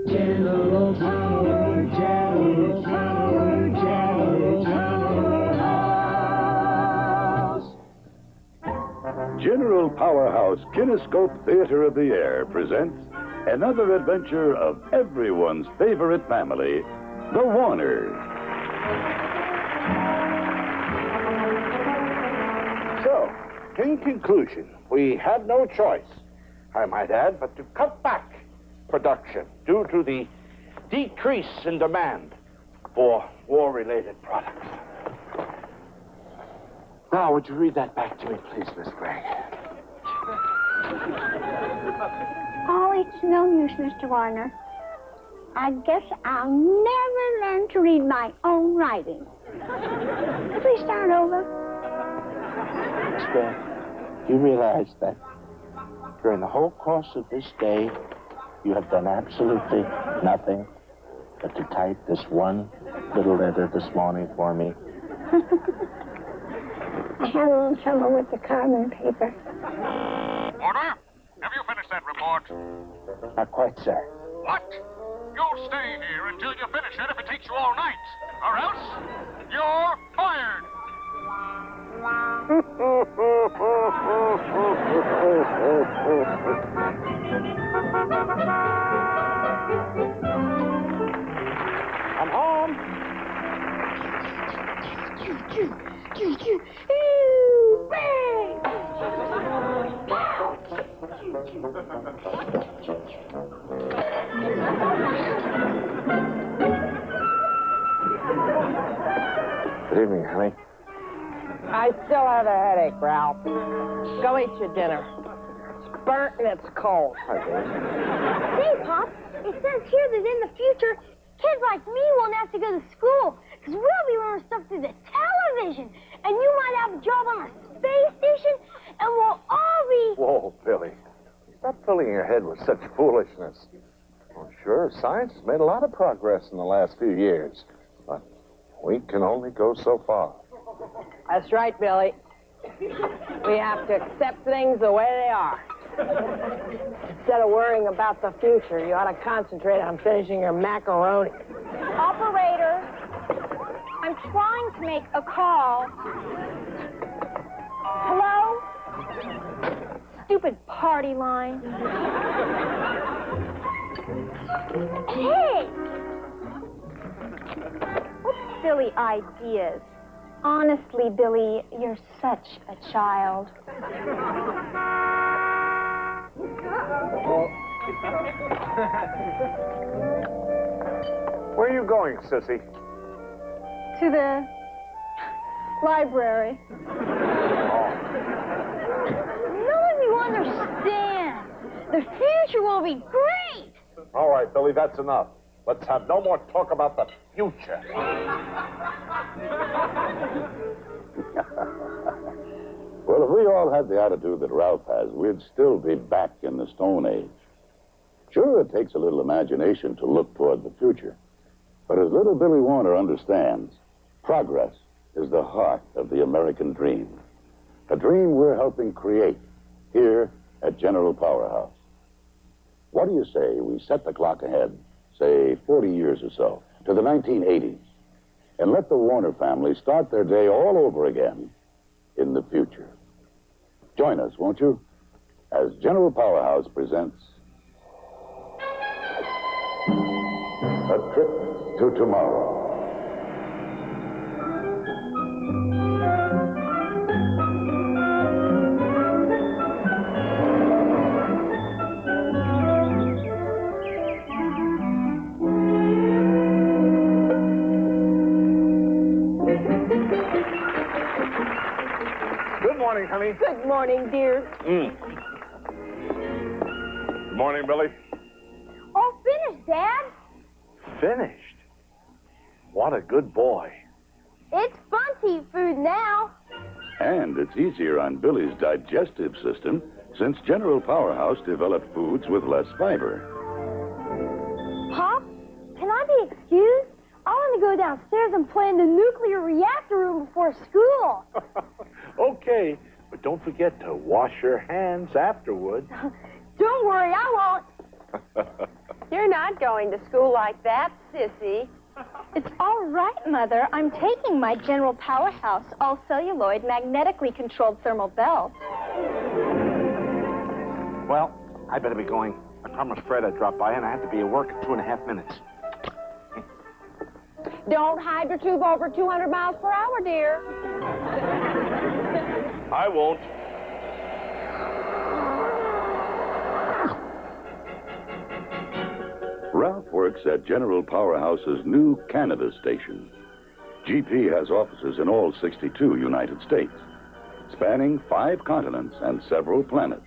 General Power, General Power, General Powerhouse. General Powerhouse Kinescope Theater of the Air presents another adventure of everyone's favorite family, the Warners. So, in conclusion, we had no choice, I might add, but to cut back production due to the decrease in demand for war-related products. Now, would you read that back to me, please, Miss Gregg? Oh, it's no use, Mr. Warner. I guess I'll never learn to read my own writing. Could we start over? Miss Gregg, you realize that during the whole course of this day, you have done absolutely nothing but to type this one little letter this morning for me? I had a little trouble with the carbon paper. Warner, have you finished that report? Not quite, sir. What? You'll stay here until you finish it if it takes you all night. Or else, you're fired. I'm home. Good evening, honey. I still have a headache, Ralph. Go eat your dinner. It's burnt and it's cold. Hi, Dave. Say, Pop, it says here that in the future, kids like me won't have to go to school because we'll be learning stuff through the television. And you might have a job on a space station, and we'll all be... Whoa, Billy. Stop filling your head with such foolishness. Well, sure, science has made a lot of progress in the last few years, but we can only go so far. That's right, Billy. We have to accept things the way they are. Instead of worrying about the future, you ought to concentrate on finishing your macaroni. Operator, I'm trying to make a call. Hello? Stupid party line. Hey! What silly ideas. Honestly, Billy, you're such a child. Where are you going, sissy? To the library. None of you understand. The future will be great. All right, Billy, that's enough. Let's have no more talk about the future. Well, if we all had the attitude that Ralph has, we'd still be back in the Stone Age. Sure, it takes a little imagination to look toward the future. But as little Billy Warner understands, progress is the heart of the American dream. A dream we're helping create here at General Powerhouse. What do you say we set the clock ahead, say 40 years or so, to the 1980s, and let the Warner family start their day all over again in the future? Join us, won't you, as General Powerhouse presents A Trip to Tomorrow. Good morning, honey. Good morning, dear. Good morning, Billy. All finished, Dad. Finished. What a good boy. It's fun to eat food now. And it's easier on Billy's digestive system since General Powerhouse developed foods with less fiber. Pop, can I be excused? I want to go downstairs and play in the nuclear reactor room before school. Okay, but don't forget to wash your hands afterward. Don't worry, I won't. You're not going to school like that, sissy. It's all right, Mother. I'm taking my General Powerhouse all-celluloid, magnetically controlled thermal belt. Well, I better be going. I promised Fred I'd drop by, and I have to be at work in 2.5 minutes. Don't hide your tube over 200 miles per hour, dear. I won't. Ralph works at General Powerhouse's new Canada station. GP has offices in all 62 United States, spanning 5 continents and several planets,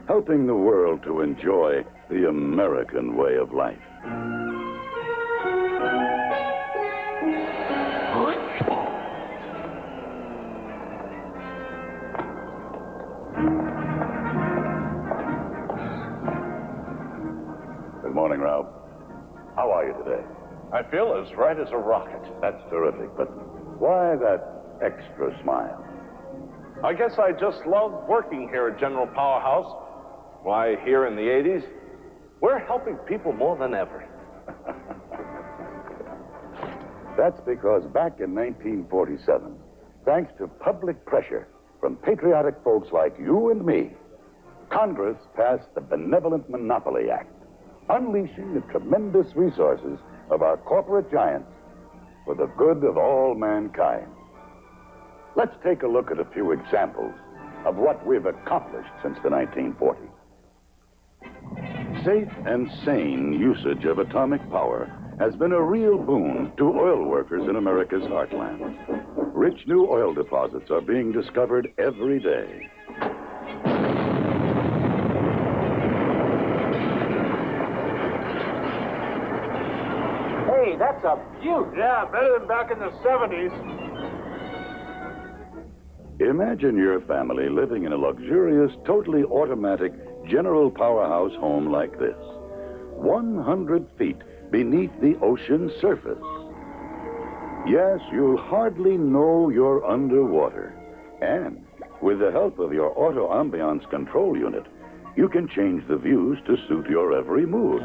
helping the world to enjoy the American way of life. Good morning, Ralph. How are you today? I feel as right as a rocket. That's terrific, but why that extra smile? I guess I just love working here at General Powerhouse. Why, here in the 80s, we're helping people more than ever. That's because back in 1947, thanks to public pressure from patriotic folks like you and me, Congress passed the Benevolent Monopoly Act, unleashing the tremendous resources of our corporate giants for the good of all mankind. Let's take a look at a few examples of what we've accomplished since the 1940s. Safe and sane usage of atomic power has been a real boon to oil workers in America's heartland. Rich new oil deposits are being discovered every day. Hey, that's a beaut. Yeah, better than back in the 70s. Imagine your family living in a luxurious, totally automatic General Powerhouse home like this, 100 feet beneath the ocean surface. Yes, you'll hardly know you're underwater. And with the help of your auto ambiance control unit, you can change the views to suit your every mood.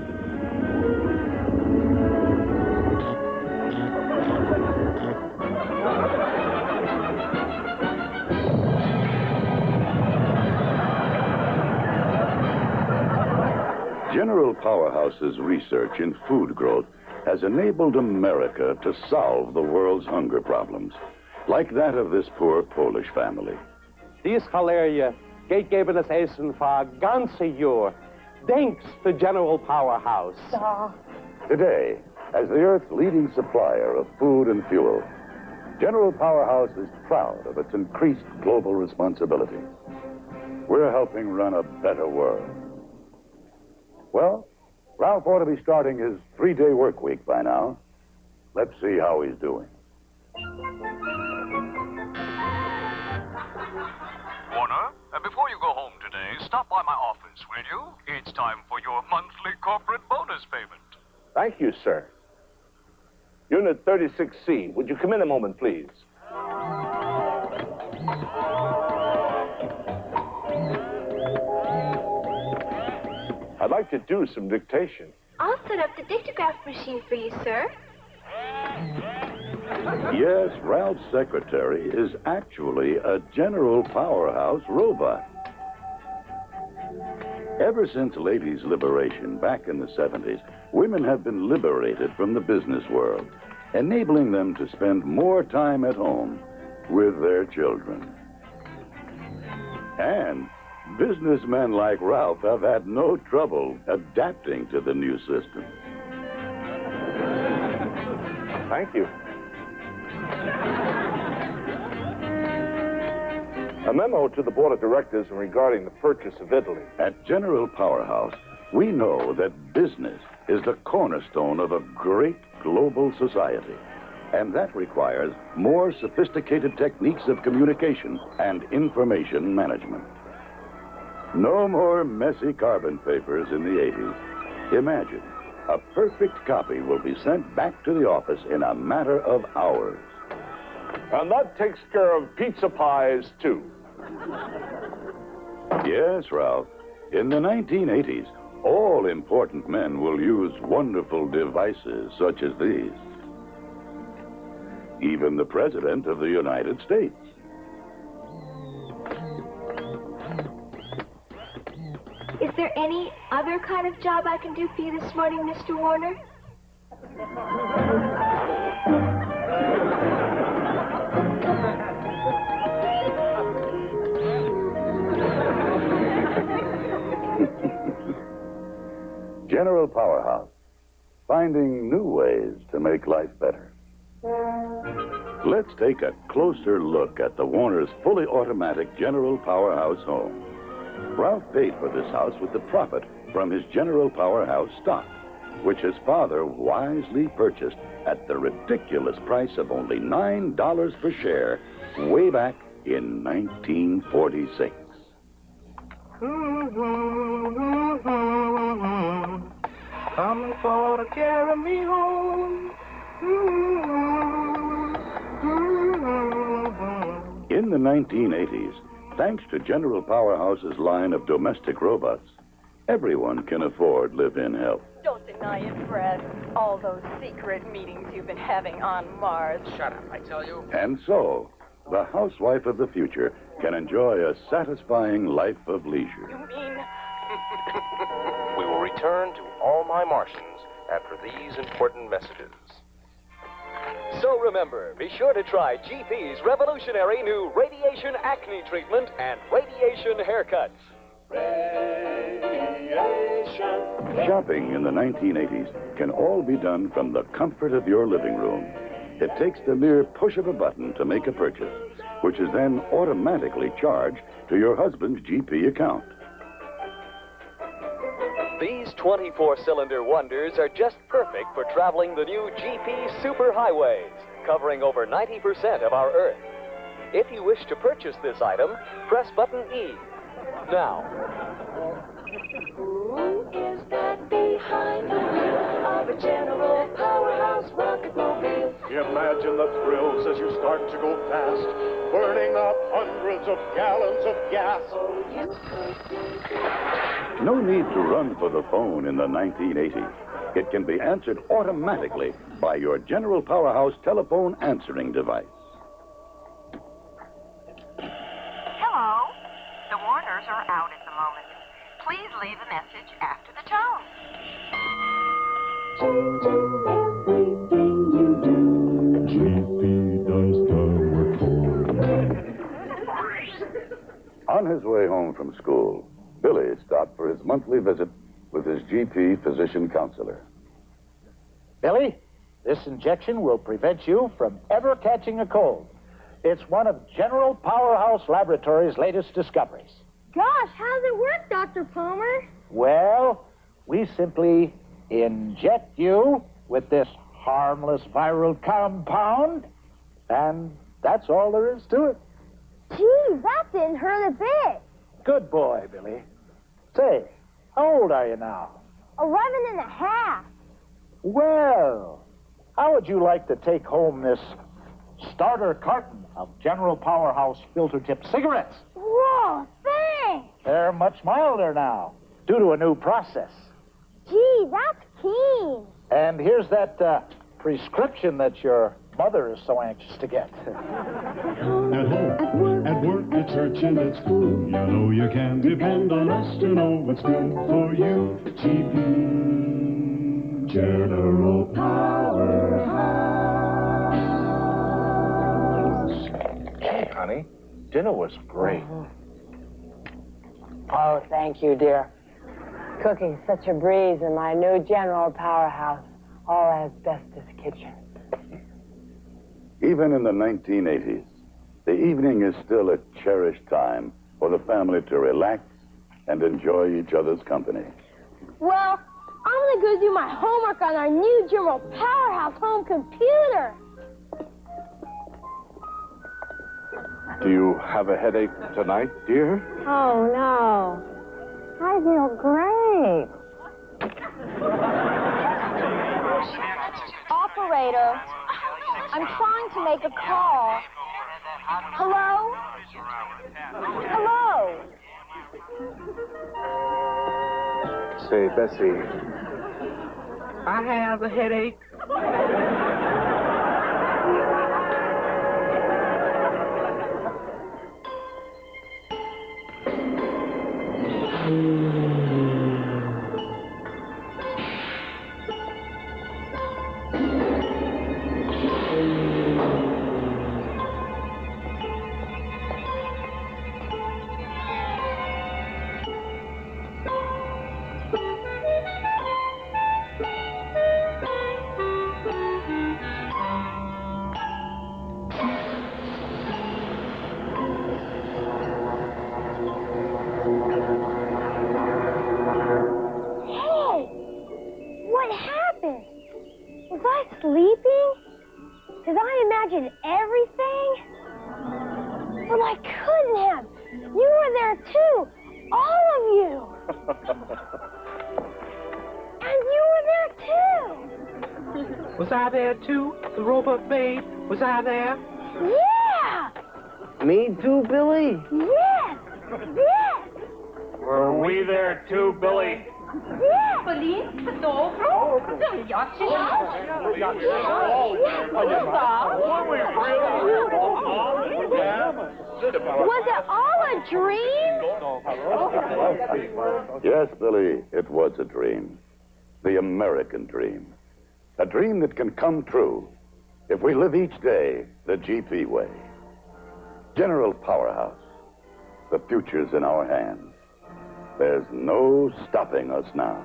General Powerhouse's research in food growth has enabled America to solve the world's hunger problems, like that of this poor Polish family. Dies Valeria, gegebenes Essen war ganze Jahr. Thanks to General Powerhouse. Today, as the Earth's leading supplier of food and fuel, General Powerhouse is proud of its increased global responsibility. We're helping run a better world. Well, Ralph ought to be starting his 3-day work week by now. Let's see how he's doing. Warner, before you go home today, stop by my office, will you? It's time for your monthly corporate bonus payment. Thank you, sir. Unit 36C, would you come in a moment, please? I'd like to do some dictation. I'll set up the dictograph machine for you, sir. Yes, Ralph's secretary is actually a General Powerhouse robot. Ever since ladies' liberation back in the 70s, women have been liberated from the business world, enabling them to spend more time at home with their children. And businessmen like Ralph have had no trouble adapting to the new system. Thank you. A memo to the board of directors regarding the purchase of Italy. At General Powerhouse, we know that business is the cornerstone of a great global society. And that requires more sophisticated techniques of communication and information management. No more messy carbon papers in the 80s. Imagine, a perfect copy will be sent back to the office in a matter of hours. And that takes care of pizza pies, too. Yes, Ralph. In the 1980s, All important men will use wonderful devices such as these. Even the President of the United States. Is there any other kind of job I can do for you this morning, Mr. Warner? General Powerhouse, finding new ways to make life better. Let's take a closer look at the Warner's fully automatic General Powerhouse home. Ralph paid for this house with the profit from his General Powerhouse stock, which his father wisely purchased at the ridiculous price of only $9 per share way back in 1946. Coming for to carry me home. In the 1980s, thanks to General Powerhouse's line of domestic robots, everyone can afford live-in help. Don't deny it, Fred. All those secret meetings you've been having on Mars. Shut up, I tell you. And so, the housewife of the future can enjoy a satisfying life of leisure. You mean... We will return to all my Martians after these important messages. So remember, be sure to try GP's revolutionary new radiation acne treatment and radiation haircuts. Shopping in the 1980s can all be done from the comfort of your living room. It takes the mere push of a button to make a purchase, which is then automatically charged to your husband's GP account. These 24-cylinder wonders are just perfect for traveling the new GP superhighways, covering over 90% of our Earth. If you wish to purchase this item, press button E. Now. Who is that behind the wheel of a General Powerhouse rocket mobile? Imagine the thrills as you start to go fast, burning up hundreds of gallons of gas. No need to run for the phone in the 1980s. It can be answered automatically by your General Powerhouse telephone answering device. Hello. The Warners are out at the moment. Please leave a message after the tone. Changing everything you do. GP does the work for you. On his way home from school, Billy stopped for his monthly visit with his GP physician counselor. Billy, this injection will prevent you from ever catching a cold. It's one of General Powerhouse Laboratories' latest discoveries. Gosh, how does it work, Dr. Palmer? Well, we simply inject you with this harmless viral compound, and that's all there is to it. Gee, that didn't hurt a bit. Good boy, Billy. Say, how old are you now? 11 and a half. Well, how would you like to take home this starter carton of General Powerhouse filter-tip cigarettes? Whoa, thanks. They're much milder now, due to a new process. Gee, that's keen. And here's that prescription that your mother is so anxious to get. At home, at work, at church, and at school, you know you can depend on us to know what's good for you. GP, General Powerhouse. Hey, honey, dinner was great. Oh, thank you, dear. Cooking's such a breeze in my new General Powerhouse, all asbestos kitchen. Even in the 1980s, the evening is still a cherished time for the family to relax and enjoy each other's company. Well, I'm going to go do my homework on our new General Powerhouse home computer. Do you have a headache tonight, dear? Oh, no. I feel great. Operator, I'm trying to make a call. Hello? Hello? Say, Bessie. I have a headache. What happened? Was I sleeping? Did I imagine everything? Well, I couldn't have. You were there too. All of you. And you were there too. Was I there too? The robot babe? Was I there? Yeah. Me too, Billy? Yes. Yes. Were we there too, Billy? Yes. Полін, добро. Was it all a dream? Yes, Billy, it was a dream. The American dream. A dream that can come true if we live each day the GP way. General Powerhouse. The future's in our hands. There's no stopping us now.